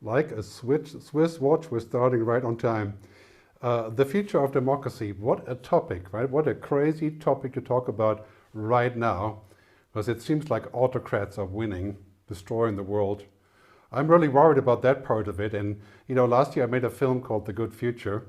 Like a Swiss watch, we're starting right on time. The future of democracy. What a topic, right? What a crazy topic to talk about right now, because it seems like autocrats are winning, destroying the world. I'm really worried about that part of it. And, last year I made a film called The Good Future.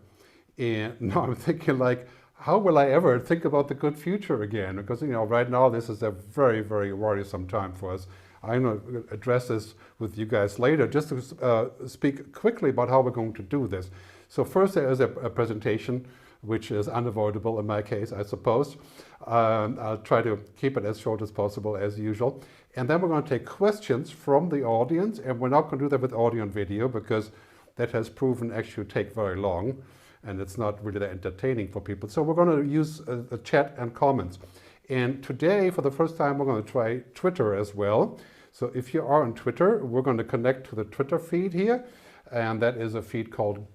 And now I'm thinking like, how will I ever think about the good future again? Because, right now this is a very, very worrisome time for us. I'm going to address this with you guys later, just to speak quickly about how we're going to do this. So first there is a presentation, which is unavoidable in my case, I suppose. I'll try to keep it as short as possible, as usual. And then we're going to take questions from the audience, and we're not going to do that with audio and video, because that has proven actually to take very long, and it's not really that entertaining for people. So we're going to use a chat and comments. And today, for the first time, we're going to try Twitter as well. So if you are on Twitter, we're going to connect to the Twitter feed here. And that is a feed called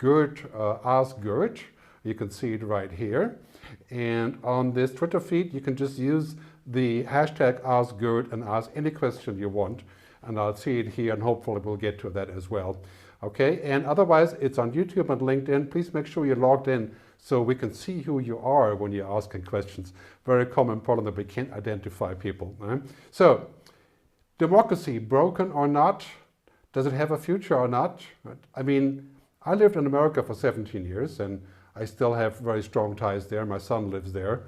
Ask Gerd. You can see it right here. And on this Twitter feed, you can just use the hashtag Ask Gerd and ask any question you want. And I'll see it here, and hopefully we'll get to that as well. Okay, and otherwise, it's on YouTube and LinkedIn. Please make sure you're logged in so we can see who you are when you're asking questions. Very common problem that we can't identify people. Right? So, democracy, broken or not? Does it have a future or not? Right? I mean, I lived in America for 17 years, and I still have very strong ties there. My son lives there.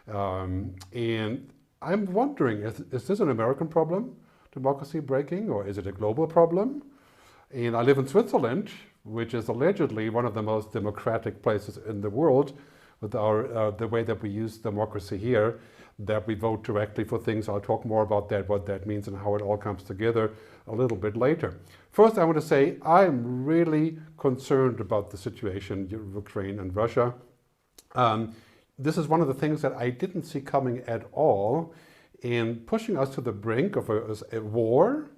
And I'm wondering, is this an American problem, democracy breaking, or is it a global problem? And I live in Switzerland, which is allegedly one of the most democratic places in the world, with the way that we use democracy here, that we vote directly for things. I'll talk more about that, what that means and how it all comes together a little bit later. First, I want to say I'm really concerned about the situation in Ukraine and Russia. This is one of the things that I didn't see coming at all, in pushing us to the brink of a war.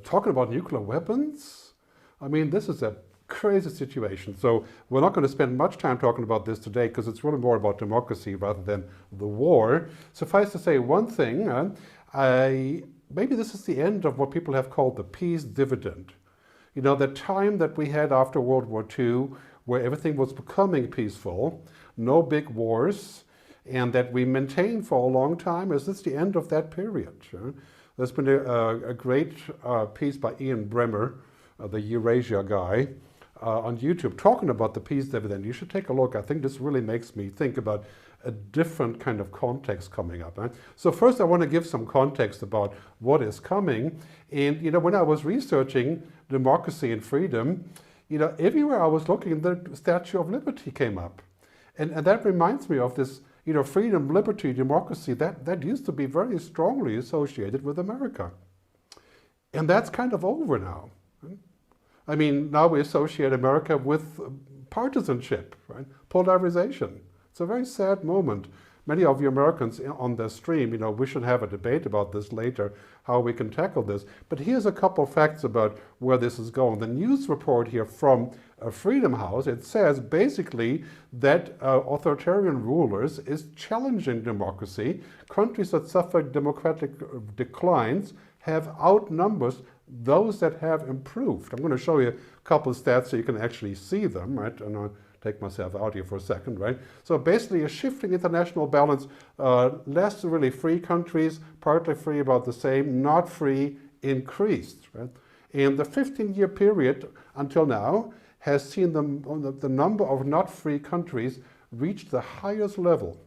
Talking about nuclear weapons? I mean, this is a crazy situation. So we're not going to spend much time talking about this today, because it's really more about democracy rather than the war. Suffice to say one thing, maybe this is the end of what people have called the Peace Dividend. The time that we had after World War II, where everything was becoming peaceful, no big wars, and that we maintained for a long time. Is this the end of that period? There's been a great piece by Ian Bremmer, the Eurasia guy, on YouTube, talking about the Peace Dividend. You should take a look. I think this really makes me think about a different kind of context coming up. Right? So first I want to give some context about what is coming. And when I was researching democracy and freedom, everywhere I was looking, the Statue of Liberty came up. And that reminds me of this, freedom, liberty, democracy, that used to be very strongly associated with America. And that's kind of over now. I mean, now we associate America with partisanship, right? Polarization. It's a very sad moment. Many of you Americans on the stream, we should have a debate about this later, how we can tackle this. But here's a couple of facts about where this is going. The news report here from Freedom House, it says basically that authoritarian rulers is challenging democracy. Countries that suffer democratic declines have outnumbers those that have improved. I'm going to show you a couple of stats so you can actually see them, right? And I'll take myself out here for a second, right? So basically a shifting international balance, less really free countries, partly free about the same, not free increased, right? And the 15-year period until now has seen the number of not free countries reach the highest level.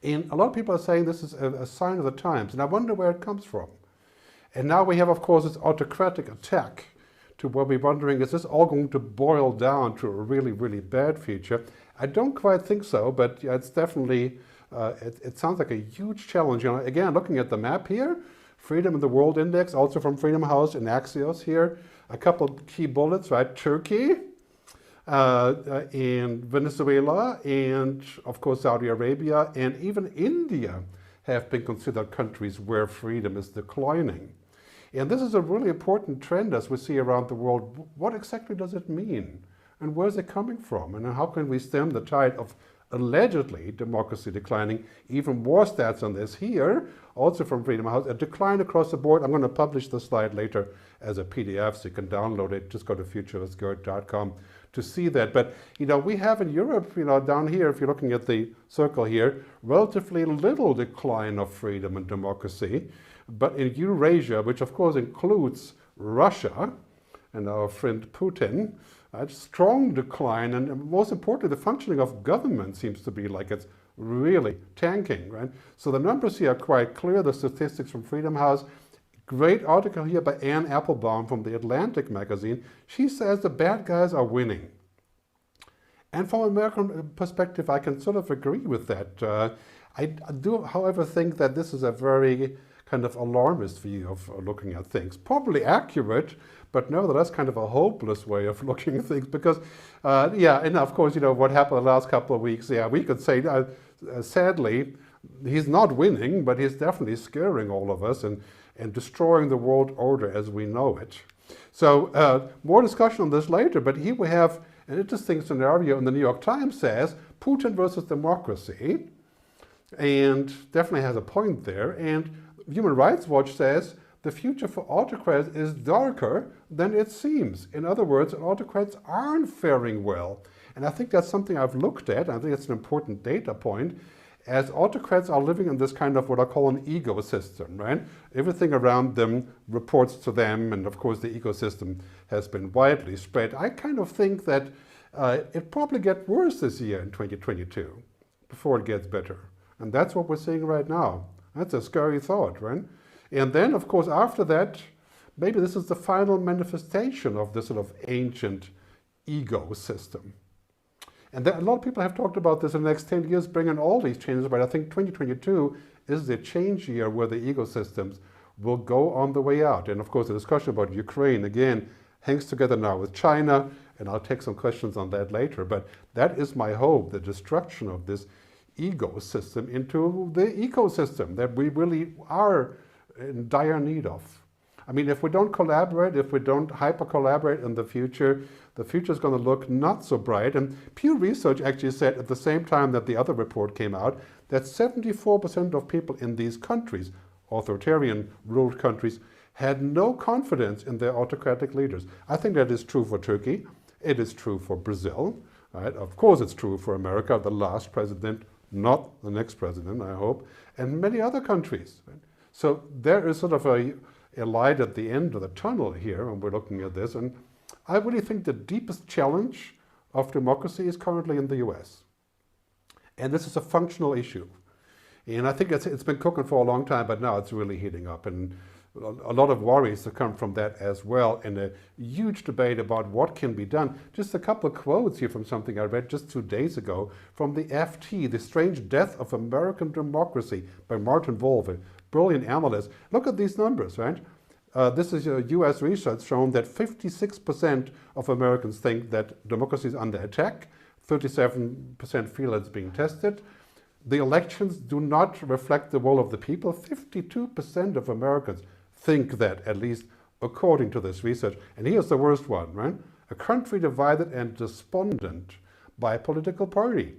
And a lot of people are saying this is a sign of the times, and I wonder where it comes from. And now we have, of course, this autocratic attack, to where we're wondering, is this all going to boil down to a really, really bad future? I don't quite think so, but yeah, it's definitely, it sounds like a huge challenge. Again, looking at the map here, Freedom in the World Index, also from Freedom House in Axios here, a couple of key bullets, right? Turkey, and Venezuela, and of course Saudi Arabia, and even India have been considered countries where freedom is declining. And this is a really important trend as we see around the world. What exactly does it mean? And where is it coming from? And how can we stem the tide of allegedly democracy declining. Even more stats on this here, also from Freedom House, a decline across the board. I'm going to publish the slide later as a PDF so you can download it. Just go to futuristgerd.com to see that. But, we have in Europe, down here, if you're looking at the circle here, relatively little decline of freedom and democracy. But in Eurasia, which of course includes Russia and our friend Putin, a strong decline, and most importantly, the functioning of government seems to be like it's really tanking, right? So the numbers here are quite clear, the statistics from Freedom House. Great article here by Anne Applebaum from the Atlantic magazine. She says the bad guys are winning. And from an American perspective, I can sort of agree with that. I do, however, think that this is a very kind of alarmist view of looking at things. Probably accurate, but nevertheless kind of a hopeless way of looking at things because, and of course, what happened the last couple of weeks, we could say, sadly, he's not winning, but he's definitely scaring all of us and destroying the world order as we know it. So more discussion on this later, but here we have an interesting scenario in the New York Times says Putin versus democracy, and definitely has a point there. And Human Rights Watch says the future for autocrats is darker than it seems. In other words, autocrats aren't faring well. And I think that's something I've looked at. I think it's an important data point, as autocrats are living in this kind of what I call an ecosystem, right? Everything around them reports to them, and of course the ecosystem has been widely spread. I kind of think that it probably gets worse this year in 2022 before it gets better. And that's what we're seeing right now. That's a scary thought, right? And then, of course, after that, maybe this is the final manifestation of this sort of ancient ecosystem. And a lot of people have talked about this in the next 10 years, bringing all these changes, but I think 2022 is the change year where the ecosystems will go on the way out. And of course, the discussion about Ukraine, again, hangs together now with China, and I'll take some questions on that later. But that is my hope, the destruction of this ecosystem into the ecosystem that we really are in dire need of. I mean, if we don't collaborate, if we don't hyper-collaborate in the future is going to look not so bright. And Pew Research actually said at the same time that the other report came out that 74% of people in these countries, authoritarian-ruled countries, had no confidence in their autocratic leaders. I think that is true for Turkey. It is true for Brazil. Right? Of course it's true for America, the last president, not the next president, I hope, and many other countries. Right? So there is sort of a light at the end of the tunnel here when we're looking at this. And I really think the deepest challenge of democracy is currently in the US. And this is a functional issue. And I think it's been cooking for a long time, but now it's really heating up. And a lot of worries have come from that as well, and a huge debate about what can be done. Just a couple of quotes here from something I read just 2 days ago from the FT, The Strange Death of American Democracy by Martin Wolf, a brilliant analyst. Look at these numbers, right? This is US research showing that 56% of Americans think that democracy is under attack, 37% feel it's being tested. The elections do not reflect the will of the people. 52% of Americans think that, at least according to this research. And here's the worst one, right? A country divided and despondent by a political party.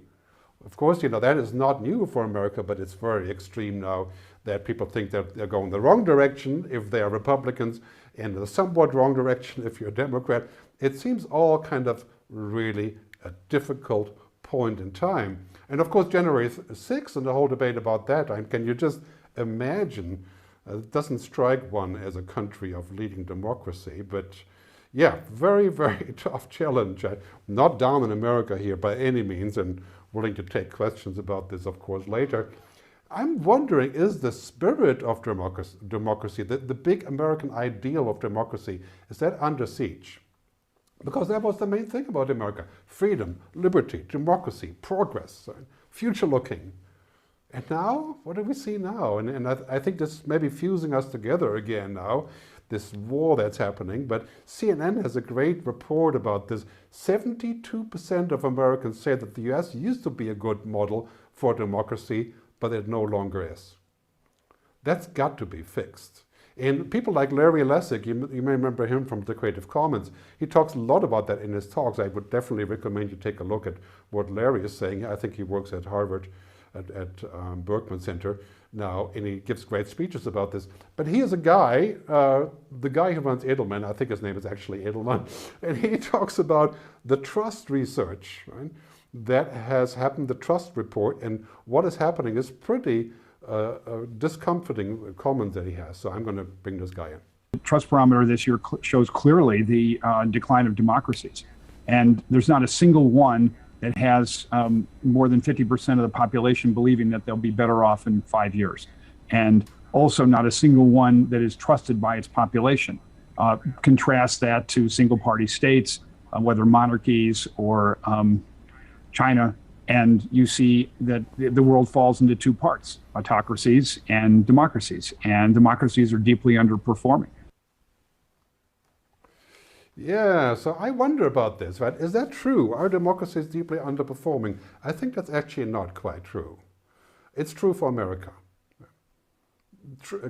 Of course, that is not new for America, but it's very extreme now that people think that they're going the wrong direction if they are Republicans and the somewhat wrong direction if you're a Democrat. It seems all kind of really a difficult point in time. And of course, January 6th and the whole debate about that, can you just imagine? It doesn't strike one as a country of leading democracy, but yeah, very, very tough challenge. Not down in America here by any means, and willing to take questions about this, of course, later. I'm wondering, is the spirit of democracy, the big American ideal of democracy, is that under siege? Because that was the main thing about America. Freedom, liberty, democracy, progress, future looking. And now, what do we see now? And I think this may be fusing us together again now, this war that's happening. But CNN has a great report about this. 72% of Americans say that the US used to be a good model for democracy, but it no longer is. That's got to be fixed. And people like Larry Lessig, you may remember him from the Creative Commons, he talks a lot about that in his talks. I would definitely recommend you take a look at what Larry is saying. I think he works at Harvard, at Berkman Center now, and he gives great speeches about this. But he is a guy, the guy who runs Edelman, I think his name is actually Edelman, and he talks about the trust research, right, that has happened, the trust report, and what is happening is pretty discomforting comments that he has. So I'm going to bring this guy in. The trust barometer this year shows clearly the decline of democracies. And there's not a single one that has more than 50% of the population believing that they'll be better off in 5 years. And also not a single one that is trusted by its population. Contrast that to single party states, whether monarchies or China, and you see that the world falls into two parts, autocracies and democracies are deeply underperforming. Yeah, so I wonder about this, right? Is that true? Are democracies deeply underperforming? I think that's actually not quite true. It's true for America,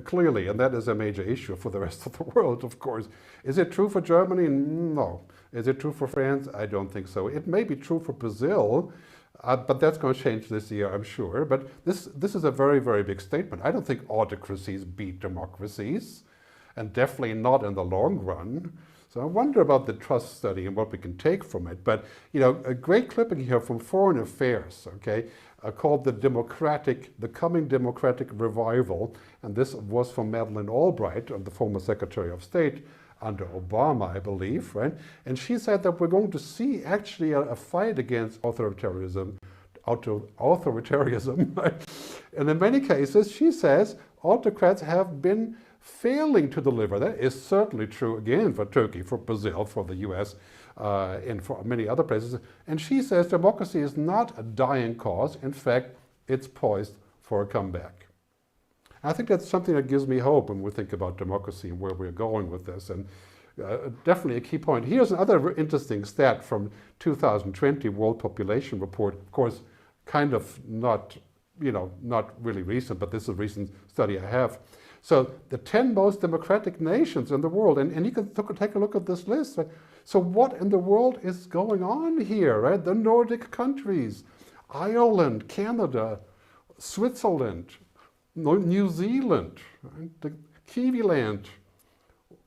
clearly, and that is a major issue for the rest of the world, of course. Is it true for Germany? No. Is it true for France? I don't think so. It may be true for Brazil, but that's going to change this year, I'm sure. But this is a very, very big statement. I don't think autocracies beat democracies, and definitely not in the long run. So I wonder about the trust study and what we can take from it. But, you know, a great clipping here from Foreign Affairs, okay, called the Coming Democratic Revival. And this was from Madeleine Albright, the former Secretary of State, under Obama, I believe, right? And she said that we're going to see actually a fight against authoritarianism, right? And in many cases, she says, autocrats have been failing to deliver. That is certainly true, again, for Turkey, for Brazil, for the US, and for many other places. And she says democracy is not a dying cause. In fact, it's poised for a comeback. I think that's something that gives me hope when we think about democracy and where we're going with this. And definitely a key point. Here's another interesting stat from 2020 World Population Report. Of course, kind of not really recent, but this is a recent study I have. So the 10 most democratic nations in the world, and you can take a look at this list. Right? So what in the world is going on here, right? The Nordic countries, Ireland, Canada, Switzerland, New Zealand, right? The Kiwi land.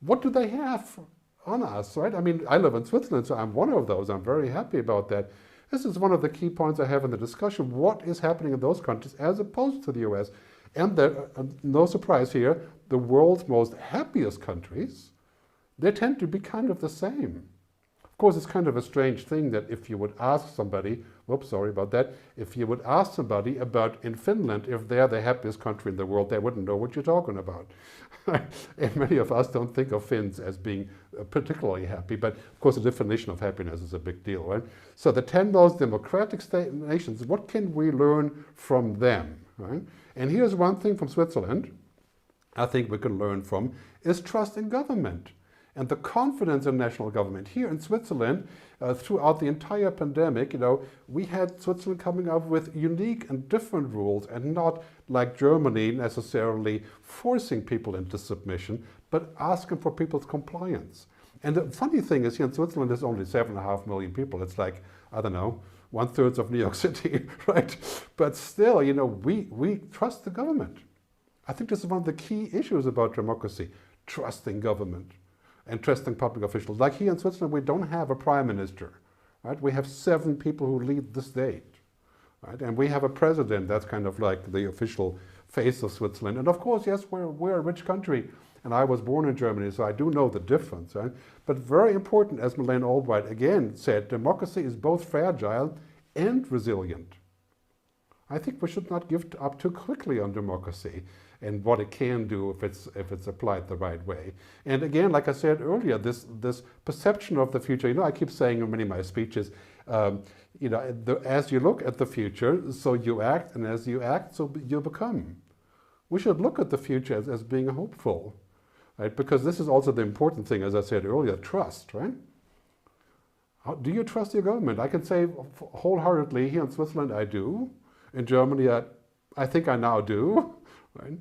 What do they have on us, right? I mean, I live in Switzerland, so I'm one of those. I'm very happy about that. This is one of the key points I have in the discussion. What is happening in those countries as opposed to the US? And no surprise here, the world's most happiest countries, they tend to be kind of the same. Of course, it's kind of a strange thing that if you would ask somebody, if you would ask somebody about in Finland, if they're the happiest country in the world, they wouldn't know what you're talking about. And many of us don't think of Finns as being particularly happy, but of course the definition of happiness is a big deal, right? So the 10 most democratic nations, what can we learn from them, right? And here's one thing from Switzerland I think we can learn from is trust in government and the confidence in national government. Here in Switzerland, throughout the entire pandemic, we had Switzerland coming up with unique and different rules, and not like Germany necessarily forcing people into submission, but asking for people's compliance. And the funny thing is, here in Switzerland, there's only 7.5 million people. It's like, I don't know, 1/3 of New York City, right? But still, we trust the government. I think this is one of the key issues about democracy, trusting government and trusting public officials. Like here in Switzerland, we don't have a prime minister, right? We have 7 people who lead the state, right? And we have a president that's kind of like the official face of Switzerland. And of course, yes, we're a rich country, and I was born in Germany, so I do know the difference, right? But very important, as Madeleine Albright again said, democracy is both fragile and resilient. I think we should not give up too quickly on democracy and what it can do if it's applied the right way. And again, like I said earlier, this perception of the future, I keep saying in many of my speeches, as you look at the future, so you act, and as you act, so you become. We should look at the future as being hopeful, right? Because this is also the important thing, as I said earlier, trust, right? Do you trust your government? I can say wholeheartedly, here in Switzerland, I do. In Germany, I think I now do. Right?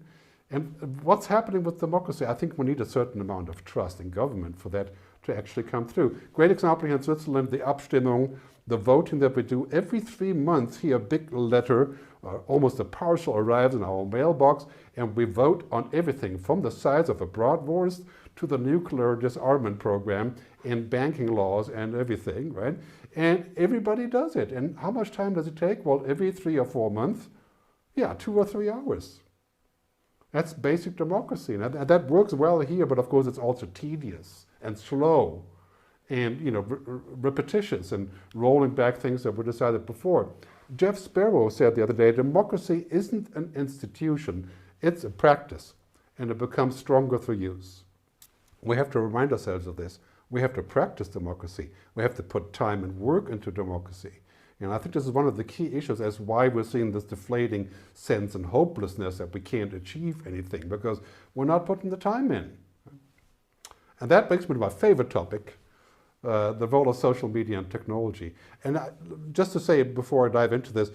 And what's happening with democracy? I think we need a certain amount of trust in government for that to actually come through. Great example here in Switzerland, the Abstimmung, the voting that we do. Every 3 months here, a big letter, almost a parcel arrives in our mailbox, and we vote on everything from the size of a bratwurst to the nuclear disarmament program and banking laws and everything, right? And everybody does it. And how much time does it take? Well, every 3 or 4 months, yeah, 2 or 3 hours. That's basic democracy. And that works well here, but of course it's also tedious and slow and repetitious and rolling back things that were decided before. Jeff Sparrow said the other day, democracy isn't an institution, it's a practice, and it becomes stronger through use. We have to remind ourselves of this. We have to practice democracy. We have to put time and work into democracy. And I think this is one of the key issues as why we're seeing this deflating sense and hopelessness that we can't achieve anything, because we're not putting the time in. And that brings me to my favorite topic, the role of social media and technology. And just to say before I dive into this,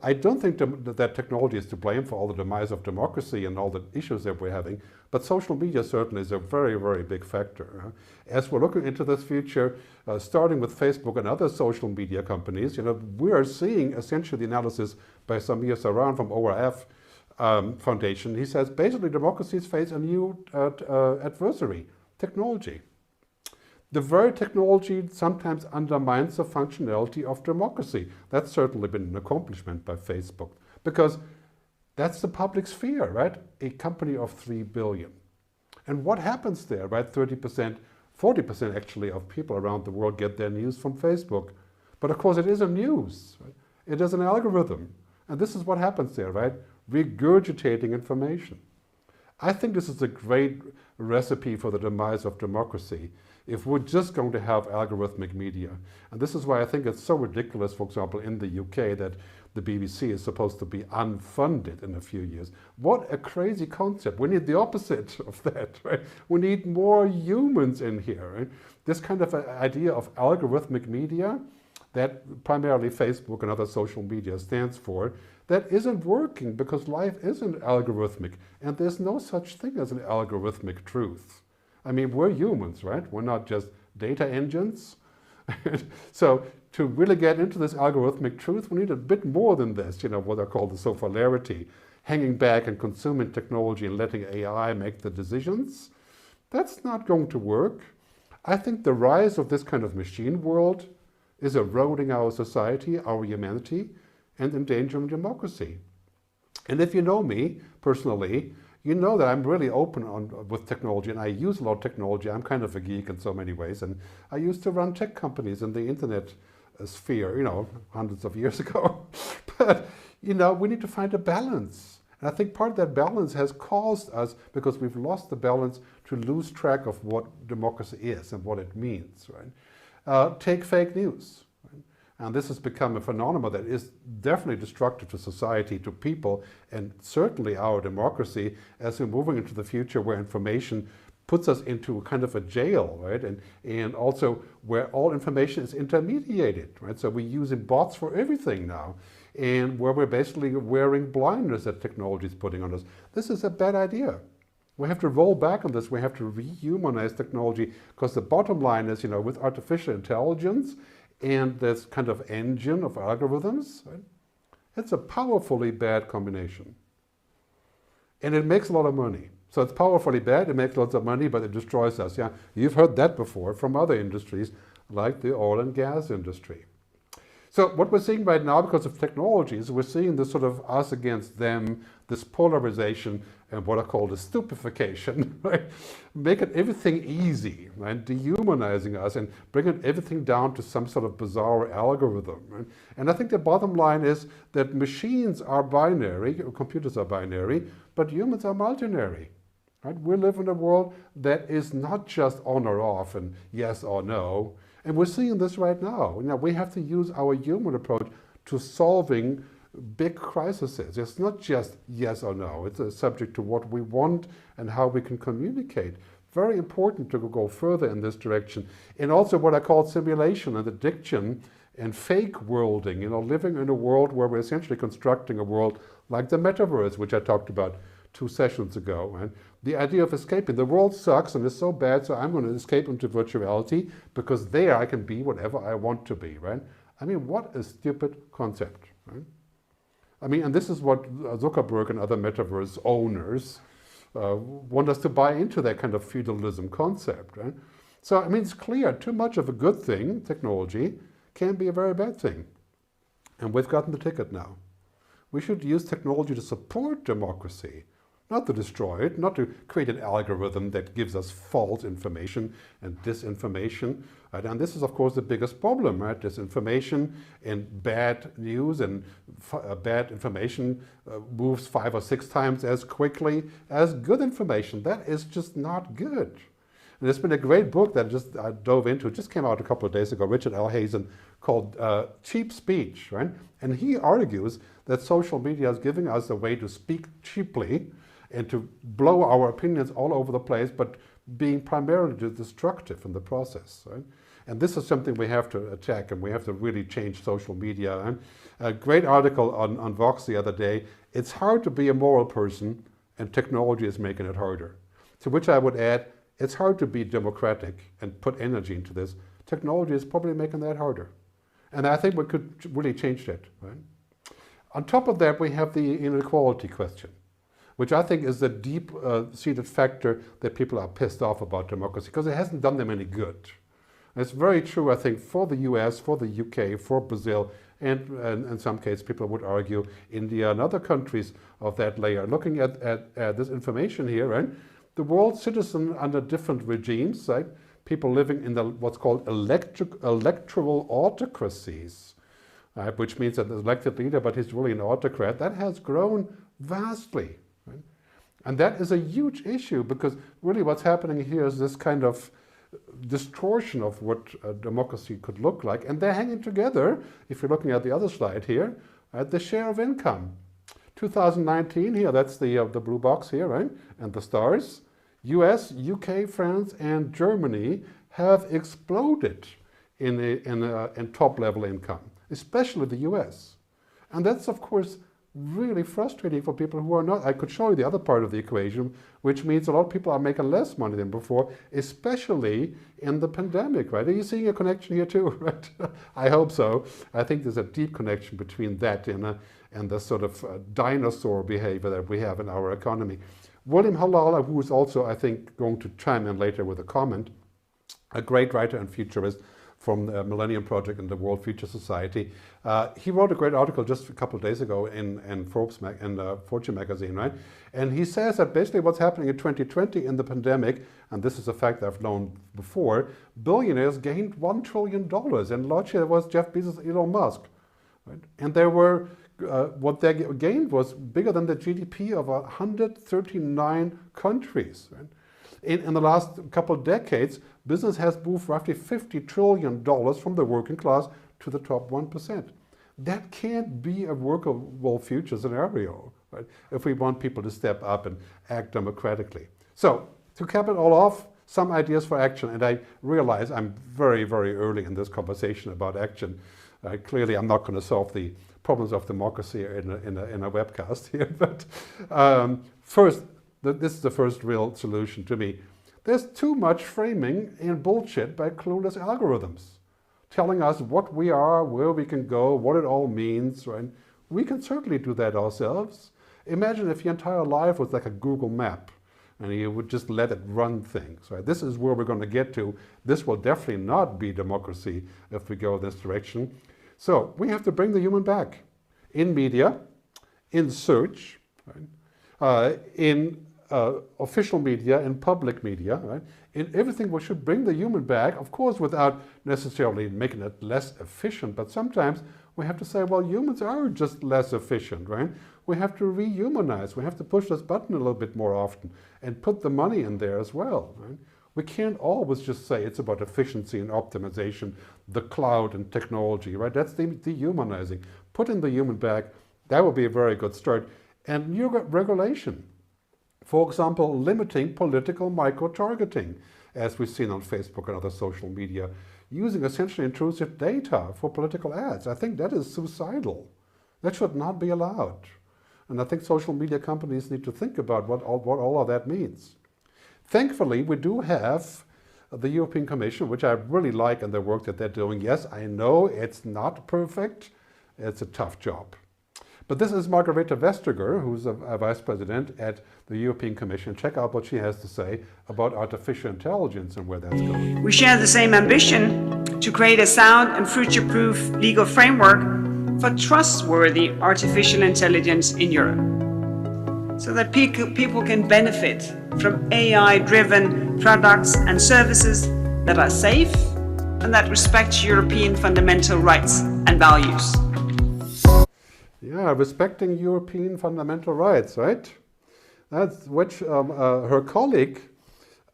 I don't think that technology is to blame for all the demise of democracy and all the issues that we're having, but social media certainly is a very, very big factor. As we're looking into this future, starting with Facebook and other social media companies, we are seeing essentially the analysis by Samir Saran from ORF Foundation. He says basically democracies face a new adversary, technology. The very technology sometimes undermines the functionality of democracy. That's certainly been an accomplishment by Facebook, because that's the public sphere, right? A company of 3 billion. And what happens there, right? 30%, 40% actually of people around the world get their news from Facebook. But of course it isn't news, right? It is an algorithm. And this is what happens there, right? Regurgitating information. I think this is a great recipe for the demise of democracy if we're just going to have algorithmic media. And this is why I think it's so ridiculous, for example, in the UK that the BBC is supposed to be unfunded in a few years. What a crazy concept. We need the opposite of that, right? We need more humans in here, right? This kind of idea of algorithmic media that primarily Facebook and other social media stands for, that isn't working because life isn't algorithmic. And there's no such thing as an algorithmic truth. I mean, we're humans, right? We're not just data engines. So to really get into this algorithmic truth, we need a bit more than this, what I call the sofalarity, hanging back and consuming technology and letting AI make the decisions. That's not going to work. I think the rise of this kind of machine world is eroding our society, our humanity, and endangering democracy. And if you know me personally, you know that I'm really open with technology, and I use a lot of technology. I'm kind of a geek in so many ways, and I used to run tech companies in the internet sphere, hundreds of years ago. But, we need to find a balance. And I think part of that balance has caused us, because we've lost the balance, to lose track of what democracy is and what it means, right? Take fake news. And this has become a phenomenon that is definitely destructive to society, to people, and certainly our democracy as we're moving into the future where information puts us into kind of a jail, right? And also where all information is intermediated, right? So we're using bots for everything now, and where we're basically wearing blindness that technology is putting on us. This is a bad idea. We have to roll back on this. We have to rehumanize technology, because the bottom line is, with artificial intelligence and this kind of engine of algorithms, right? It's a powerfully bad combination. And it makes a lot of money. So it's powerfully bad, it makes lots of money, but it destroys us. Yeah, you've heard that before from other industries, like the oil and gas industry. So what we're seeing right now, because of technologies, we're seeing this sort of us against them, this polarization, and what I call the stupefaction, right? Making everything easy, right? Dehumanizing us and bringing everything down to some sort of bizarre algorithm, right? And I think the bottom line is that machines are binary, computers are binary, but humans are multinary, right? We live in a world that is not just on or off and yes or no. And we're seeing this right now. We have to use our human approach to solving big crises. It's not just yes or no. It's a subject to what we want and how we can communicate. Very important to go further in this direction. And also what I call simulation and addiction and fake worlding, living in a world where we're essentially constructing a world like the metaverse, which I talked about 2 sessions ago. Right? The idea of escaping. The world sucks and is so bad, so I'm going to escape into virtuality because there I can be whatever I want to be. Right? I mean, what a stupid concept. Right? I mean, and this is what Zuckerberg and other metaverse owners want us to buy into, that kind of feudalism concept. Right? So, I mean, it's clear too much of a good thing, technology, can be a very bad thing. And we've gotten the ticket now. We should use technology to support democracy, not to destroy it, not to create an algorithm that gives us false information and disinformation. Right? And this is, of course, the biggest problem, right? Disinformation and bad news and bad information moves 5 or 6 times as quickly as good information. That is just not good. And there's been a great book that I dove into, it just came out a couple of days ago, Richard L. Hazen, called Cheap Speech, right? And he argues that social media is giving us a way to speak cheaply and to blow our opinions all over the place, but being primarily destructive in the process, right? And this is something we have to attack, and we have to really change social media. And a great article on Vox the other day, it's hard to be a moral person, and technology is making it harder. To which I would add, it's hard to be democratic and put energy into this. Technology is probably making that harder. And I think we could really change that, right? On top of that, we have the inequality question, which I think is the deep-seated factor that people are pissed off about democracy, because it hasn't done them any good. And it's very true, I think, for the US, for the UK, for Brazil, and in some cases, people would argue India and other countries of that layer. Looking at this information here, right? The world citizen under different regimes, right? People living in what's called electoral autocracies, right? Which means that there's an elected leader, but he's really an autocrat. That has grown vastly. Right? And that is a huge issue, because really what's happening here is this kind of distortion of what democracy could look like. And they're hanging together, if you're looking at the other slide here, at the share of income. 2019 here, that's the blue box here, right? And the stars. US, UK, France, and Germany have exploded in top-level income, especially the US. And that's, of course, really frustrating for people who are not. I could show you the other part of the equation, which means a lot of people are making less money than before, especially in the pandemic, right? Are you seeing a connection here too, right? I hope so. I think there's a deep connection between that and the sort of dinosaur behavior that we have in our economy. William Halala, who is also, I think, going to chime in later with a comment, a great writer and futurist from the Millennium Project and the World Future Society. He wrote a great article just a couple of days ago in Fortune magazine, right? And he says that basically what's happening in 2020 in the pandemic, and this is a fact I've known before, billionaires gained $1 trillion, and largely it was Jeff Bezos and Elon Musk, right? And there were what they gained was bigger than the GDP of 139 countries. Right? In the last couple of decades, business has moved roughly $50 trillion from the working class to the top 1%. That can't be a workable future scenario, right? If we want people to step up and act democratically. So, to cap it all off, some ideas for action, and I realize I'm very, very early in this conversation about action. Clearly, I'm not going to solve the problems of democracy in a webcast here, but first, this is the first real solution to me. There's too much framing and bullshit by clueless algorithms, telling us what we are, where we can go, what it all means, right? We can certainly do that ourselves. Imagine if your entire life was like a Google map, and you would just let it run things, right? This is where we're going to get to. This will definitely not be democracy if we go this direction. So we have to bring the human back in media, in search, right? In official media, in public media, right? In everything, we should bring the human back, of course, without necessarily making it less efficient. But sometimes we have to say, well, humans are just less efficient, right? We have to rehumanize. We have to push this button a little bit more often and put the money in there as well, right? We can't always just say it's about efficiency and optimization, the cloud and technology, right? That's dehumanizing. Put in the human back. That would be a very good start. And new regulation. For example, limiting political micro-targeting, as we've seen on Facebook and other social media, using essentially intrusive data for political ads. I think that is suicidal. That should not be allowed. And I think social media companies need to think about what all of that means. Thankfully, we do have the European Commission, which I really like in the work that they're doing. Yes, I know it's not perfect. It's a tough job. But this is Margrethe Vestager, who's a vice president at the European Commission. Check out what she has to say about artificial intelligence and where that's going. We share the same ambition to create a sound and future-proof legal framework for trustworthy artificial intelligence in Europe, so that people can benefit from AI-driven products and services that are safe and that respect European fundamental rights and values. Yeah, respecting European fundamental rights, right? That's which her colleague,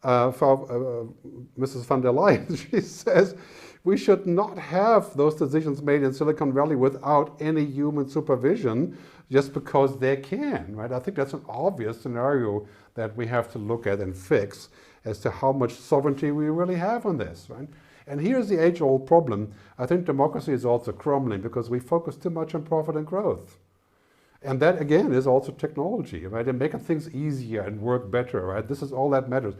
Mrs. von der Leyen, she says, we should not have those decisions made in Silicon Valley without any human supervision just because they can, right? I think that's an obvious scenario that we have to look at and fix as to how much sovereignty we really have on this, right? And here's the age-old problem. I think democracy is also crumbling because we focus too much on profit and growth. And that, again, is also technology, right? And making things easier and work better, right? This is all that matters.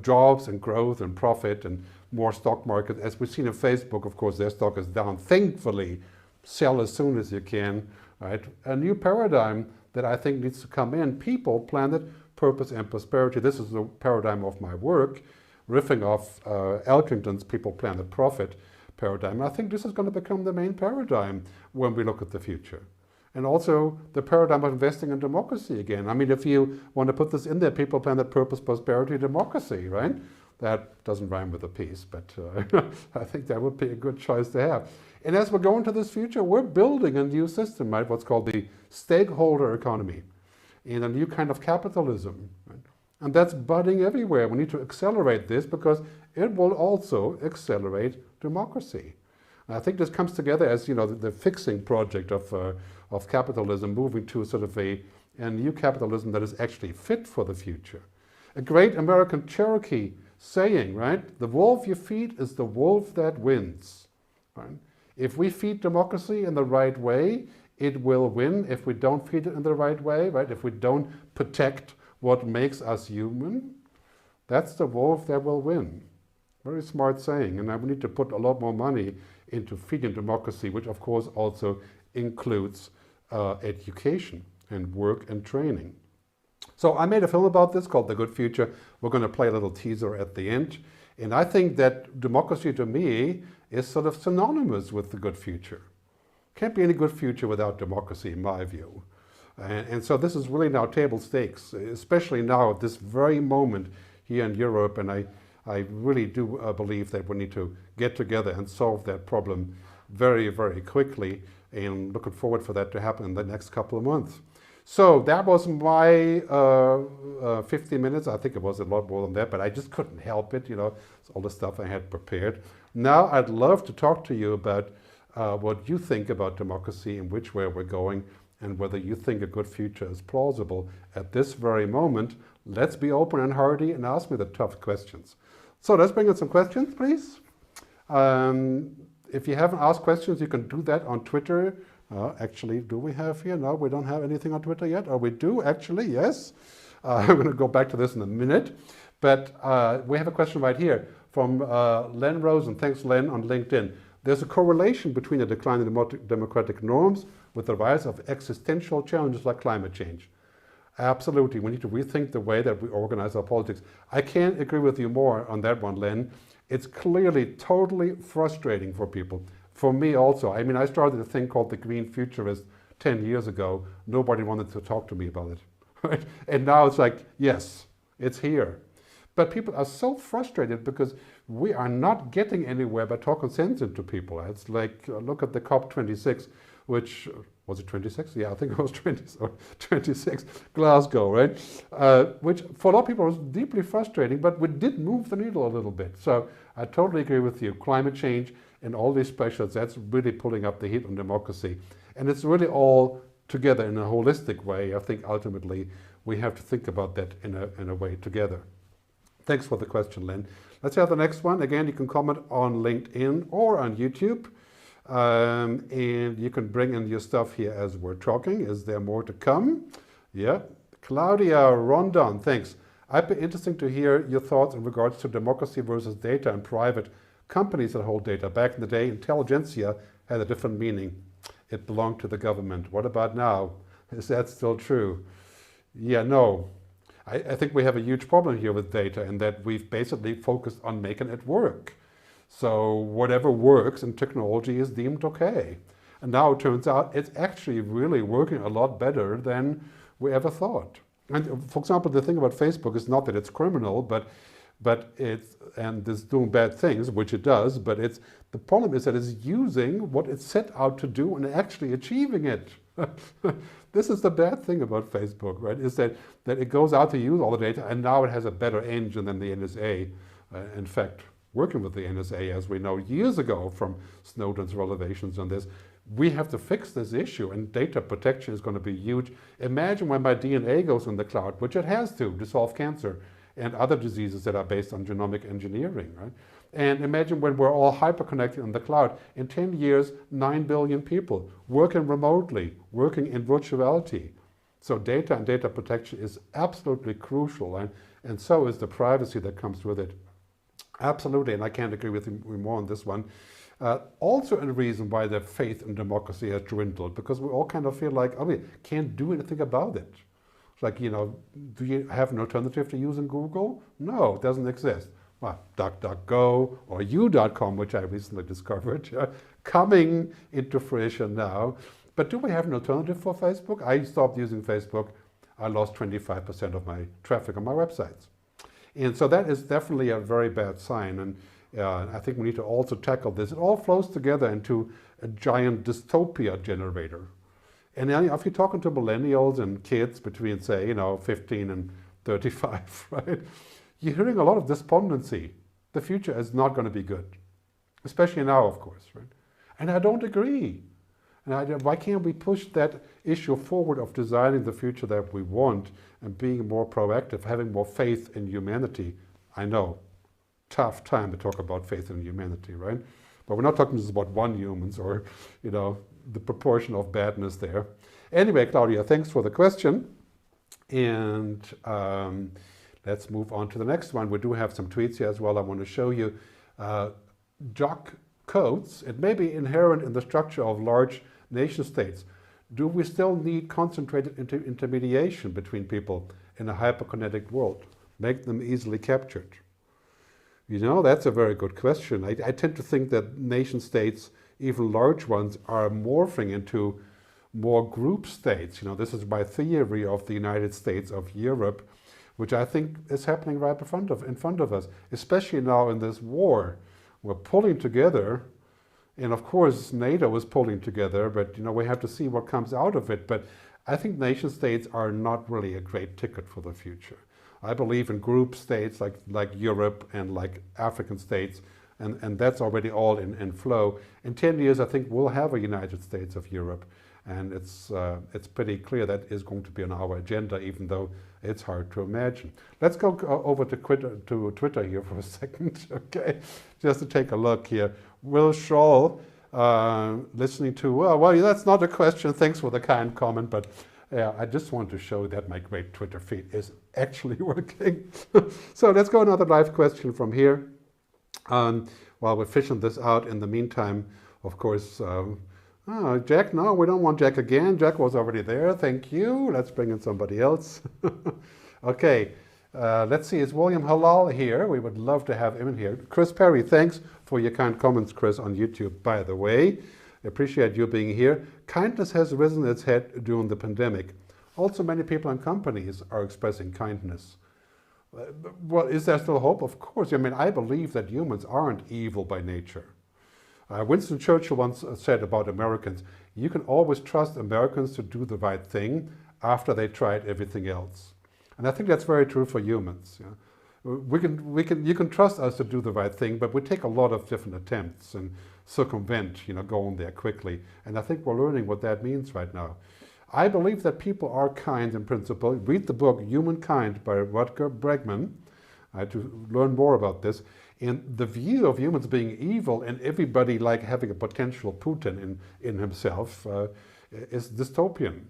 Jobs and growth and profit and more stock market. As we've seen in Facebook, of course, their stock is down. Thankfully, sell as soon as you can, right? A new paradigm that I think needs to come in. People, planet, purpose, and prosperity. This is the paradigm of my work, riffing off Elkington's people, planet, profit paradigm. And I think this is going to become the main paradigm when we look at the future. And also the paradigm of investing in democracy again. I mean, if you want to put this in there, people, planet, purpose, prosperity, democracy, right? That doesn't rhyme with a peace, but I think that would be a good choice to have. And as we go into this future, we're building a new system, right? What's called the Stakeholder Economy, in a new kind of capitalism, right? And that's budding everywhere. We need to accelerate this because it will also accelerate democracy. And I think this comes together as, you know, the fixing project of capitalism, moving to sort of a new capitalism that is actually fit for the future. A great American Cherokee saying, right? The wolf you feed is the wolf that wins, right? If we feed democracy in the right way, it will win. If we don't feed it in the right way, right? If we don't protect what makes us human, that's the wolf that will win. Very smart saying. And we need to put a lot more money into feeding democracy, which of course also includes education and work and training. So I made a film about this called The Good Future. We're going to play a little teaser at the end. And I think that democracy to me is sort of synonymous with the good future. Can't be any good future without democracy, in my view. And so this is really now table stakes, especially now at this very moment here in Europe. And I really do believe that we need to get together and solve that problem very, very quickly. And looking forward for that to happen in the next couple of months. So that was my 50 minutes. I think it was a lot more than that, but I just couldn't help it. You know, it's all the stuff I had prepared. Now I'd love to talk to you about what you think about democracy and which way we're going, and whether you think a good future is plausible at this very moment. Let's be open and hearty and ask me the tough questions. So let's bring in some questions, please. If you haven't asked questions, you can do that on Twitter. Actually, do we have here? No, we don't have anything on Twitter yet. Or we do, actually, yes. I'm going to go back to this in a minute. But we have a question right here from Len Rosen. Thanks, Len, on LinkedIn. There's a correlation between the decline in democratic norms with the rise of existential challenges like climate change. Absolutely. We need to rethink the way that we organize our politics. I can't agree with you more on that one, Len. It's clearly totally frustrating for people. For me also. I mean, I started a thing called the Green Futurist 10 years ago. Nobody wanted to talk to me about it. Right? And now it's like, yes, it's here. But people are so frustrated because we are not getting anywhere by talking sense into people. It's like, look at the COP26, which, was it 26? Yeah, I think it was 26, Glasgow, right? Which for a lot of people was deeply frustrating, but we did move the needle a little bit. So I totally agree with you. Climate change and all these pressures, that's really pulling up the heat on democracy. And it's really all together in a holistic way. I think ultimately we have to think about that in a way together. Thanks for the question, Len. Let's have the next one. Again, you can comment on LinkedIn or on YouTube. And you can bring in your stuff here as we're talking. Is there more to come? Yeah. Claudia Rondon, thanks. I'd be interesting to hear your thoughts in regards to democracy versus data and private companies that hold data. Back in the day, intelligentsia had a different meaning. It belonged to the government. What about now? Is that still true? Yeah, no. I think we have a huge problem here with data in that we've basically focused on making it work. So whatever works in technology is deemed okay. And now it turns out it's actually really working a lot better than we ever thought. And for example, the thing about Facebook is not that it's criminal, but it's, and it's doing bad things, which it does, but the problem is that it's using what it set out to do and actually achieving it. This is the bad thing about Facebook, right? Is that it goes out to use all the data, and now it has a better engine than the NSA. In fact, working with the NSA, as we know years ago from Snowden's revelations on this, we have to fix this issue, and data protection is going to be huge. Imagine when my DNA goes in the cloud, which it has to solve cancer and other diseases that are based on genomic engineering, right? And imagine when we're all hyper-connected in the cloud. In 10 years, 9 billion people working remotely, working in virtuality. So data and data protection is absolutely crucial, and so is the privacy that comes with it. Absolutely, and I can't agree with you more on this one. Also a reason why the faith in democracy has dwindled, because we all kind of feel like, oh, we can't do anything about it. It's like, you know, do you have an alternative to using Google? No, it doesn't exist. Well, DuckDuckGo or U.com, which I recently discovered, coming into fruition now. But do we have an alternative for Facebook? I stopped using Facebook. I lost 25% of my traffic on my websites. And so that is definitely a very bad sign. And I think we need to also tackle this. It all flows together into a giant dystopia generator. And if you're talking to millennials and kids between, say, 15 and 35, right? You're hearing a lot of despondency. The future is not going to be good, especially now, of course, right? And I don't agree. And why can't we push that issue forward of designing the future that we want and being more proactive, having more faith in humanity? I know, tough time to talk about faith in humanity, right? But we're not talking just about one humans or, the proportion of badness there. Anyway, Claudia, thanks for the question. And let's move on to the next one. We do have some tweets here as well. I want to show you. Jock Coates, it may be inherent in the structure of large nation states. Do we still need concentrated intermediation between people in a hyperkinetic world? Make them easily captured? That's a very good question. I tend to think that nation states, even large ones, are morphing into more group states. This is my theory of the United States of Europe, which I think is happening right in front of us, especially now in this war. We're pulling together, and of course NATO is pulling together, but we have to see what comes out of it. But I think nation states are not really a great ticket for the future. I believe in group states like Europe and like African states, and that's already all in flow. In 10 years, I think we'll have a United States of Europe, and it's pretty clear that is going to be on our agenda, even though it's hard to imagine. Let's go over to Twitter here for a second, okay? Just to take a look here. Will Scholl, listening to, well, that's not a question. Thanks for the kind comment, but I just want to show that my great Twitter feed is actually working. So let's go another live question from here. While we're fishing this out, in the meantime, of course, Jack, no, we don't want Jack again. Jack was already there, thank you. Let's bring in somebody else. Okay, let's see, is William Halal here? We would love to have him in here. Chris Perry, thanks for your kind comments, Chris, on YouTube, by the way. I appreciate you being here. Kindness has risen its head during the pandemic. Also, many people and companies are expressing kindness. Well, is there still hope? Of course. I believe that humans aren't evil by nature. Winston Churchill once said about Americans, you can always trust Americans to do the right thing after they tried everything else. And I think that's very true for humans. You can trust us to do the right thing, but we take a lot of different attempts and circumvent, going there quickly. And I think we're learning what that means right now. I believe that people are kind in principle. Read the book Humankind by Rutger Bregman to learn more about this. And the view of humans being evil and everybody like having a potential Putin in himself is dystopian.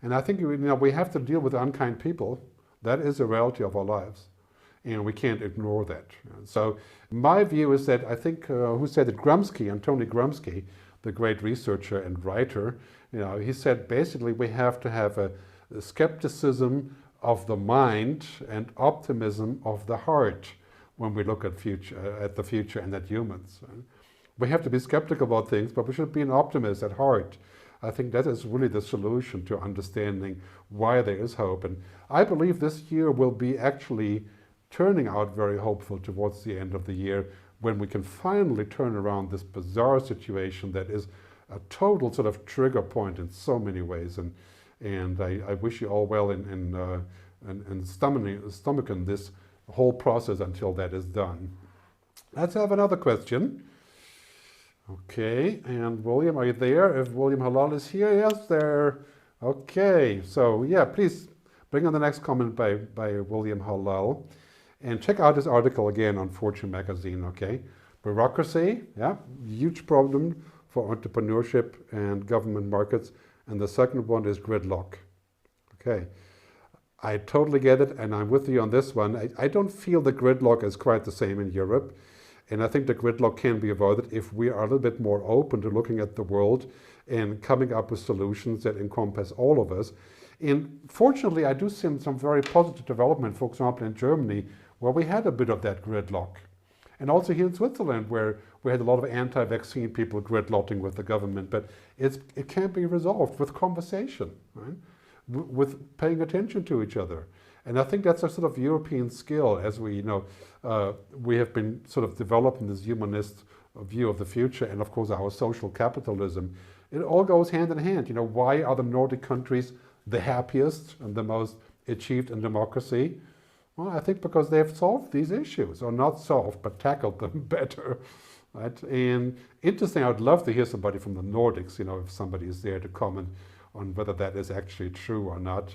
And I think we have to deal with unkind people. That is the reality of our lives. And we can't ignore that. So my view is that I think, who said it? Antony Grumsky, the great researcher and writer, he said basically we have to have a skepticism of the mind and optimism of the heart when we look at the future and at humans. We have to be skeptical about things, but we should be an optimist at heart. I think that is really the solution to understanding why there is hope. And I believe this year will be actually turning out very hopeful towards the end of the year, when we can finally turn around this bizarre situation that is a total sort of trigger point in so many ways. And I wish you all well in stomaching this whole process until that is done. Let's have another question. Okay, and William, are you there? If William Halal is here, yes, there. Okay, so yeah, please bring on the next comment by William Halal. And check out this article again on Fortune magazine, okay? Bureaucracy, yeah, huge problem for entrepreneurship and government markets. And the second one is gridlock. Okay, I totally get it, and I'm with you on this one. I don't feel the gridlock is quite the same in Europe. And I think the gridlock can be avoided if we are a little bit more open to looking at the world and coming up with solutions that encompass all of us. And fortunately, I do see some very positive development, for example, in Germany, where we had a bit of that gridlock. And also here in Switzerland, where we had a lot of anti-vaccine people gridlocking with the government. But it can be resolved with conversation, right? With paying attention to each other. And I think that's a sort of European skill, as we we have been sort of developing this humanist view of the future, and of course our social capitalism. It all goes hand in hand. Why are the Nordic countries the happiest and the most achieved in democracy? Well, I think because they've solved these issues, or not solved, but tackled them better, right? And interesting, I would love to hear somebody from the Nordics, if somebody is there to comment on whether that is actually true or not.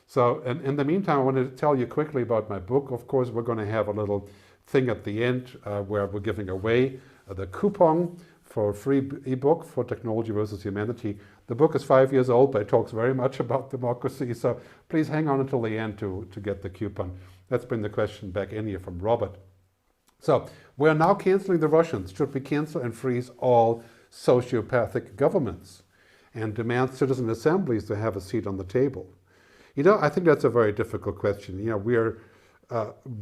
So, and in the meantime, I want to tell you quickly about my book. Of course, we're going to have a little thing at the end where we're giving away the coupon for a free ebook for Technology versus Humanity. The book is 5 years old, but it talks very much about democracy. So please hang on until the end to get the coupon. Let's bring the question back in here from Robert. So we're now canceling the Russians. Should we cancel and freeze all sociopathic governments and demand citizen assemblies to have a seat on the table? I think that's a very difficult question.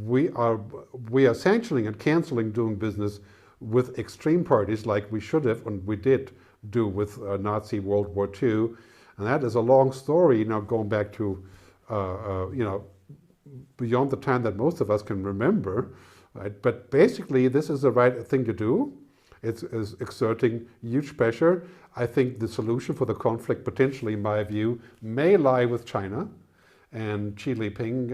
We are sanctioning and canceling doing business with extreme parties like we should have and we did do with Nazi World War II. And that is a long story, going back to, beyond the time that most of us can remember. Right? But basically, this is the right thing to do. It's exerting huge pressure. I think the solution for the conflict, potentially, in my view, may lie with China. And Xi Jinping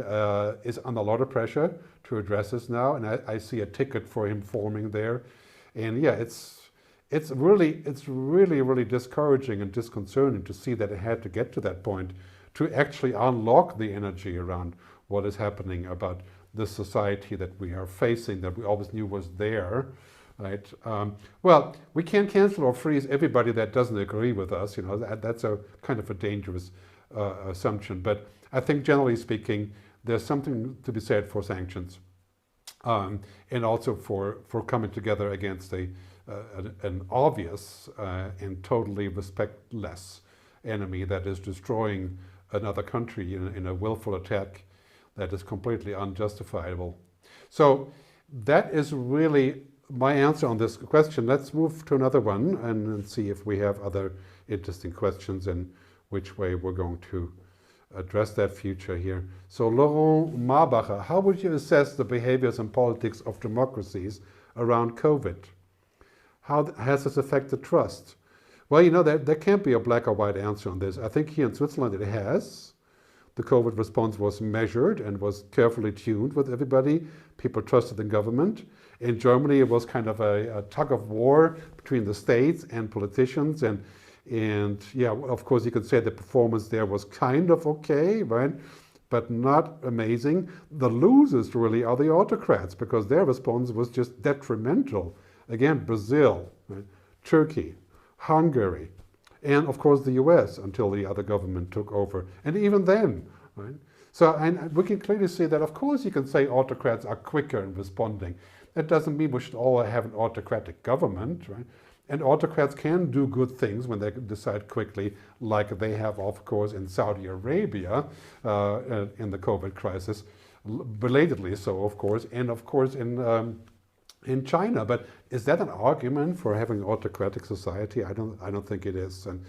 is under a lot of pressure to address this now, and I see a ticket for him forming there. And yeah, it's really discouraging and disconcerting to see that it had to get to that point to actually unlock the energy around what is happening about this society that we are facing, that we always knew was there. Right? Well, we can't cancel or freeze everybody that doesn't agree with us. That's a kind of a dangerous assumption. But I think generally speaking, there's something to be said for sanctions, and also for coming together against an obvious and totally respectless enemy that is destroying another country in a willful attack that is completely unjustifiable. So that is really my answer on this question. Let's move to another one and see if we have other interesting questions and which way we're going to address that future here. So Laurent Marbacher, how would you assess the behaviors and politics of democracies around COVID? How has this affected trust? Well, there can't be a black or white answer on this. I think here in Switzerland it has. The COVID response was measured and was carefully tuned with everybody. People trusted the government. In Germany, it was kind of a tug of war between the states and politicians. And yeah, of course, you could say the performance there was kind of okay, right? but not amazing. The losers really are the autocrats, because their response was just detrimental. Again, Brazil, right? Turkey, Hungary, and of course the US until the other government took over. And even then, right? So, and we can clearly see that, of course, you can say autocrats are quicker in responding. That doesn't mean we should all have an autocratic government, right? And autocrats can do good things when they decide quickly, like they have, of course, in Saudi Arabia in the COVID crisis, belatedly so, of course, and of course in China. But is that an argument for having an autocratic society? I don't think it is. And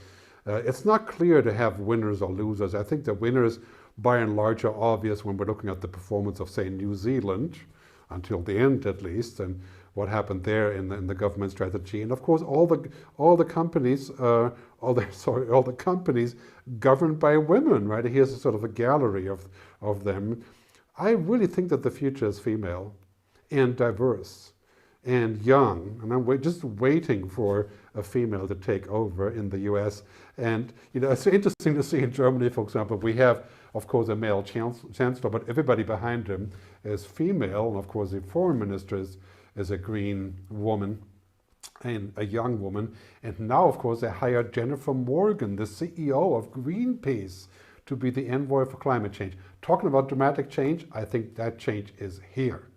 it's not clear to have winners or losers. I think the winners, by and large, are obvious when we're looking at the performance of, say, New Zealand, until the end at least, and what happened there in the government strategy. And of course, all the companies, all the companies governed by women, right? Here's a sort of a gallery of them. I really think that the future is female and diverse and young, and I'm just waiting for a female to take over in the US. And you know, it's interesting to see in Germany, for example, we have, of course, a male chancellor, but everybody behind him is female, and of course the foreign minister is a green woman and a young woman. And now, of course, they hired Jennifer Morgan, the CEO of Greenpeace, to be the envoy for climate change. Talking about dramatic change, I think that change is here.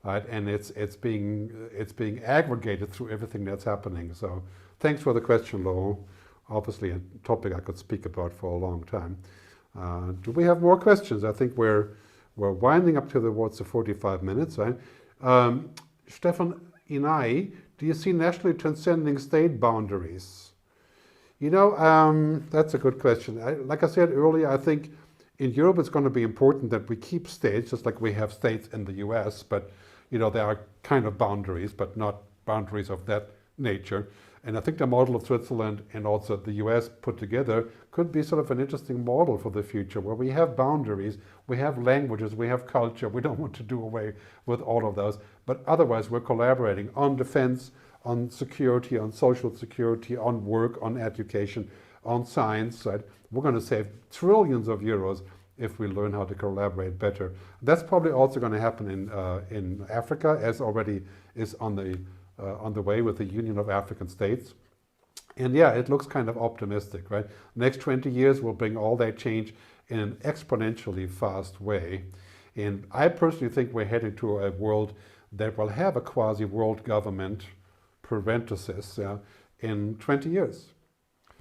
Right? And it's being aggregated through everything that's happening. So thanks for the question, Lo. Obviously a topic I could speak about for a long time. Do we have more questions? I think we're winding up towards the 45 minutes, right? Stefan Inai, do you see nationally transcending state boundaries? You know, that's a good question. Like I said earlier, I think in Europe it's going to be important that we keep states, just like we have states in the US, but you know, there are kind of boundaries, but not boundaries of that nature. And I think the model of Switzerland and also the US put together could be sort of an interesting model for the future, where we have boundaries, we have languages, we have culture. We don't want to do away with all of those, but otherwise we're collaborating on defense, on security, on social security, on work, on education, on science. Right? We're going to save trillions of euros if we learn how to collaborate better. That's probably also going to happen in Africa, as already is on the way with the Union of African States. And yeah, it looks kind of optimistic, right? Next 20 years will bring all that change in an exponentially fast way. And I personally think we're heading to a world that will have a quasi-world government, parenthesis, in 20 years.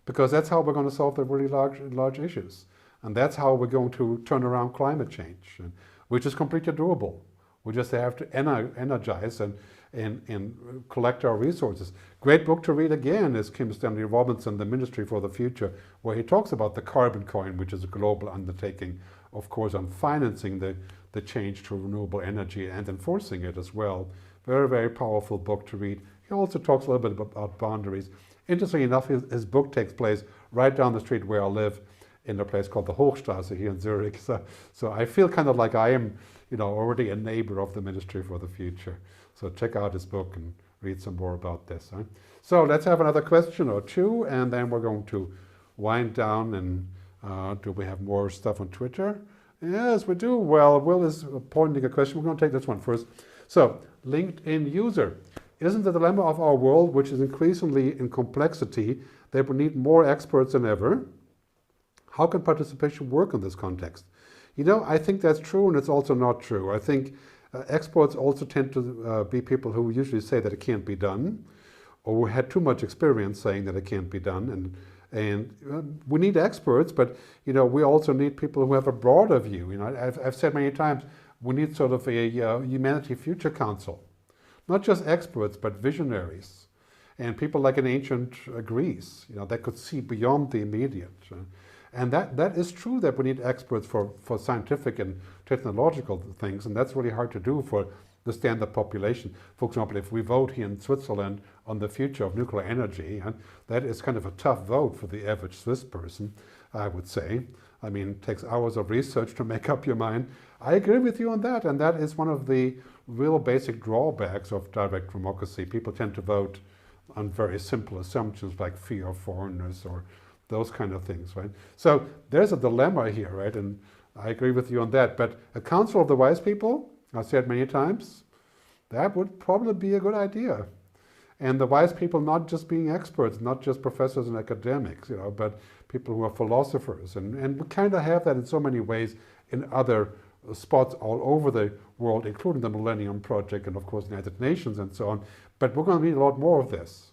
Because that's how we're going to solve the really large issues. And that's how we're going to turn around climate change, which is completely doable. We just have to energize and collect our resources. Great book to read again is Kim Stanley Robinson, The Ministry for the Future, where he talks about the carbon coin, which is a global undertaking, of course, on financing the change to renewable energy and enforcing it as well. Very, very powerful book to read. He also talks a little bit about boundaries. Interestingly enough, his book takes place right down the street where I live, in a place called the Hochstrasse here in Zurich. So I feel kind of like I am, you know, already a neighbor of the Ministry for the Future. So check out his book and read some more about this. Huh? So let's have another question or two, and then we're going to wind down. And do we have more stuff on Twitter? Yes, we do. Well, Will is pointing a question. We're going to take this one first. So, LinkedIn user. Isn't the dilemma of our world, which is increasingly in complexity, that we need more experts than ever? How can participation work in this context? You know, I think that's true, and it's also not true. I think experts also tend to be people who usually say that it can't be done, or who had too much experience saying that it can't be done. And we need experts, but you know, we also need people who have a broader view. You know, I've said many times, we need sort of a Humanity Future Council, not just experts, but visionaries, and people like in ancient Greece, you know, that could see beyond the immediate. And that is true, that we need experts for scientific and technological things, and that's really hard to do for the standard population. For example, if we vote here in Switzerland on the future of nuclear energy, and that is kind of a tough vote for the average Swiss person, I would say. I mean, it takes hours of research to make up your mind. I agree with you on that, and that is one of the real basic drawbacks of direct democracy. People tend to vote on very simple assumptions like fear of foreigners or those kind of things, right? So there's a dilemma here, right? And I agree with you on that. But a council of the wise people, I've said many times, that would probably be a good idea. And the wise people not just being experts, not just professors and academics, but people who are philosophers. And we kind of have that in so many ways in other spots all over the world, including the Millennium Project and, of course, the United Nations and so on. But we're going to need a lot more of this.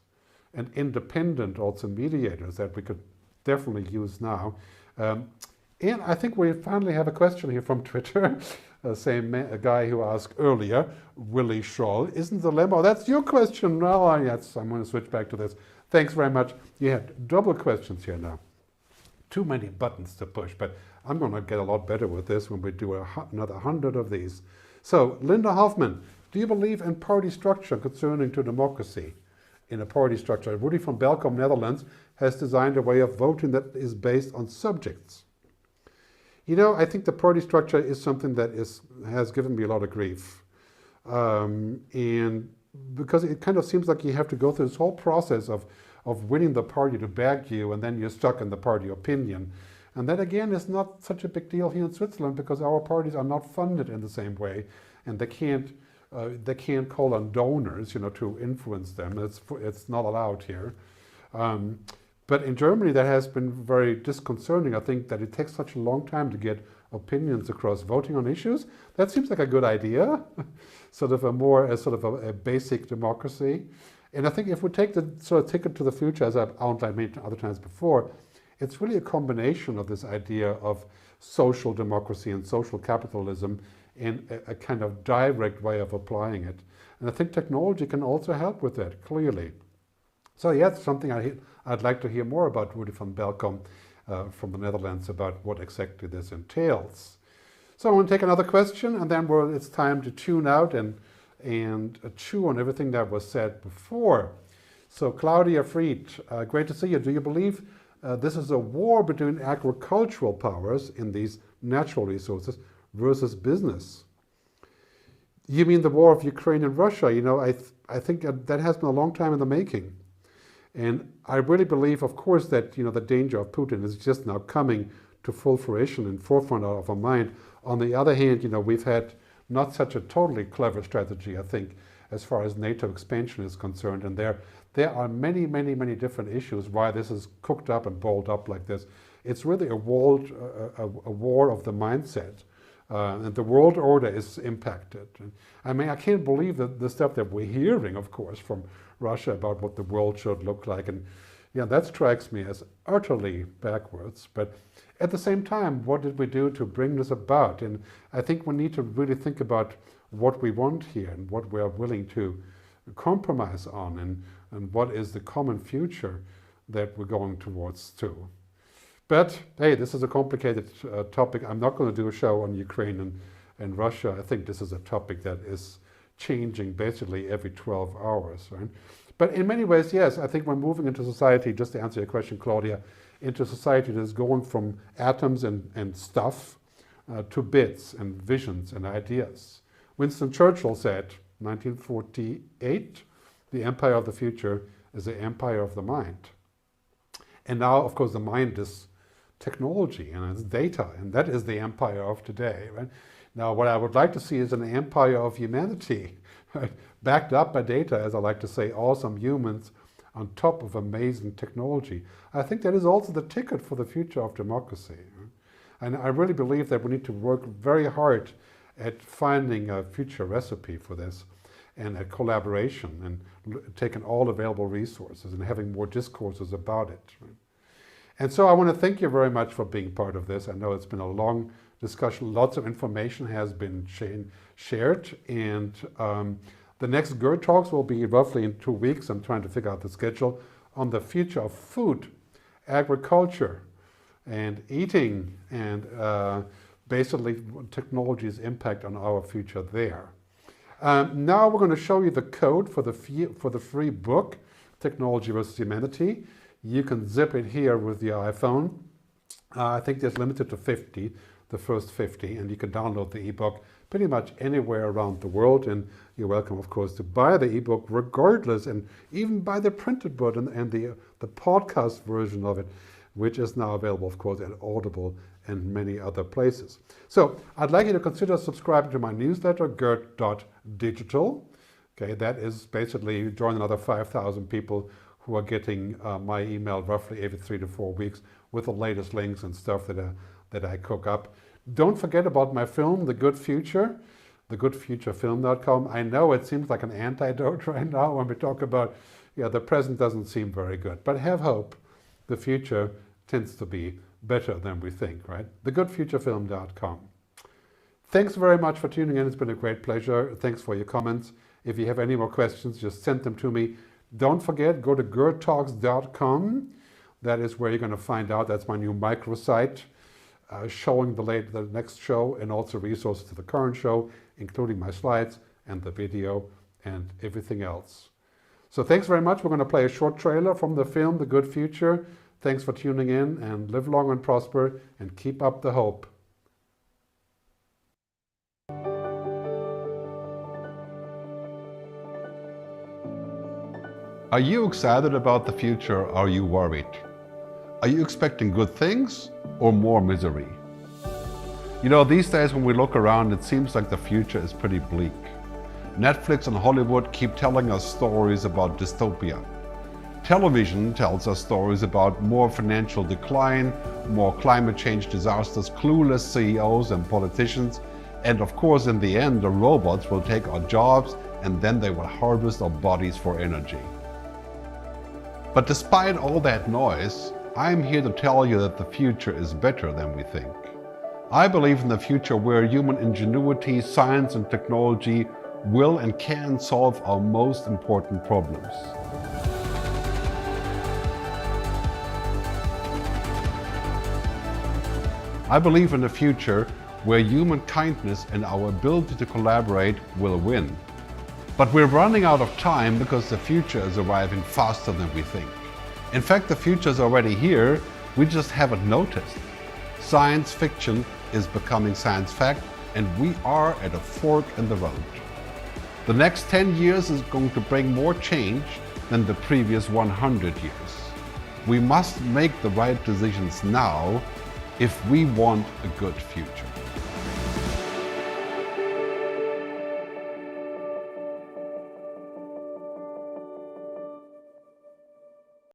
And independent also mediators that we could definitely use now. And I think we finally have a question here from Twitter. A guy who asked earlier, Willie Scholl, isn't the lemma? Oh, that's your question. No, yes, I'm going to switch back to this. Thanks very much. You had double questions here now. Too many buttons to push, but I'm going to get a lot better with this when we do another 100 of these. So, Linda Hoffman, do you believe in party structure concerning to democracy? In a party structure, Rudy van Belkom, Netherlands, has designed a way of voting that is based on subjects. I think the party structure is something that has given me a lot of grief. And because it kind of seems like you have to go through this whole process of winning the party to back you, and then you're stuck in the party opinion. And that, again, is not such a big deal here in Switzerland because our parties are not funded in the same way, and they can't call on donors, to influence them. It's not allowed here. But in Germany, that has been very disconcerting. I think that it takes such a long time to get opinions across voting on issues. That seems like a good idea, sort of a basic democracy. And I think if we take the sort of ticket to the future, as I've outlined many other times before, it's really a combination of this idea of social democracy and social capitalism in a kind of direct way of applying it. And I think technology can also help with that, clearly. So yeah, it's something I'd like to hear more about Rudy van Belkom from the Netherlands about what exactly this entails. So I want to take another question, and then it's time to tune out and chew on everything that was said before. So Claudia Fried, great to see you. Do you believe this is a war between agricultural powers in these natural resources versus business? You mean the war of Ukraine and Russia? I think that has been a long time in the making. And I really believe, of course, that the danger of Putin is just now coming to full fruition and forefront of our mind. On the other hand, we've had not such a totally clever strategy, I think, as far as NATO expansion is concerned. And there are many, many, many different issues why this is cooked up and balled up like this. It's really a war of the mindset. And the world order is impacted. I mean, I can't believe the stuff that we're hearing, of course, from Russia about what the world should look like. And that strikes me as utterly backwards. But at the same time, what did we do to bring this about? And I think we need to really think about what we want here and what we are willing to compromise on and what is the common future that we're going towards too. But hey, this is a complicated topic. I'm not going to do a show on Ukraine and Russia. I think this is a topic that is changing basically every 12 hours, right? But in many ways, yes, I think we're moving into society, just to answer your question, Claudia, into society that is going from atoms and stuff to bits and visions and ideas. Winston Churchill said, 1948, the empire of the future is the empire of the mind. And now, of course, the mind is technology and it's data, and that is the empire of today, right? Now, what I would like to see is an empire of humanity, right? Backed up by data, as I like to say, awesome humans on top of amazing technology. I think that is also the ticket for the future of democracy. Right? And I really believe that we need to work very hard at finding a future recipe for this and a collaboration and taking all available resources and having more discourses about it. Right? And so I want to thank you very much for being part of this. I know it's been a long discussion. Lots of information has been shared. And the next GerdTalks will be roughly in 2 weeks. I'm trying to figure out the schedule on the future of food, agriculture, and eating, and basically technology's impact on our future there. Now we're going to show you the code for the free book, Technology versus Humanity. You can zip it here with your iPhone. I think it's limited to 50, the first 50, and you can download the ebook pretty much anywhere around the world. And you're welcome, of course, to buy the ebook regardless, and even buy the printed book and the podcast version of it. which is now available, of course, at Audible and many other places. So I'd like you to consider subscribing to my newsletter, Gerd.digital. Okay, that is basically join another 5,000 people who are getting my email roughly every 3 to 4 weeks with the latest links and stuff that I cook up. Don't forget about my film, The Good Future, thegoodfuturefilm.com. I know it seems like an antidote right now when we talk about, the present doesn't seem very good, but have hope. The future tends to be better than we think, right? Thegoodfuturefilm.com. Thanks very much for tuning in. It's been a great pleasure. Thanks for your comments. If you have any more questions, just send them to me. Don't forget, go to GerdTalks.com. That is where you're going to find out. That's my new microsite showing the next show and also resources to the current show, including my slides and the video and everything else. So thanks very much. We're going to play a short trailer from the film, The Good Future. Thanks for tuning in, and live long and prosper and keep up the hope. Are you excited about the future or are you worried? Are you expecting good things or more misery? These days when we look around, it seems like the future is pretty bleak. Netflix and Hollywood keep telling us stories about dystopia. Television tells us stories about more financial decline, more climate change disasters, clueless CEOs and politicians, and of course in the end the robots will take our jobs and then they will harvest our bodies for energy. But despite all that noise, I'm here to tell you that the future is better than we think. I believe in the future where human ingenuity, science and technology will and can solve our most important problems. I believe in a future where human kindness and our ability to collaborate will win. But we're running out of time because the future is arriving faster than we think. In fact, the future is already here, we just haven't noticed. Science fiction is becoming science fact, and we are at a fork in the road. The next 10 years is going to bring more change than the previous 100 years. We must make the right decisions now if we want a good future.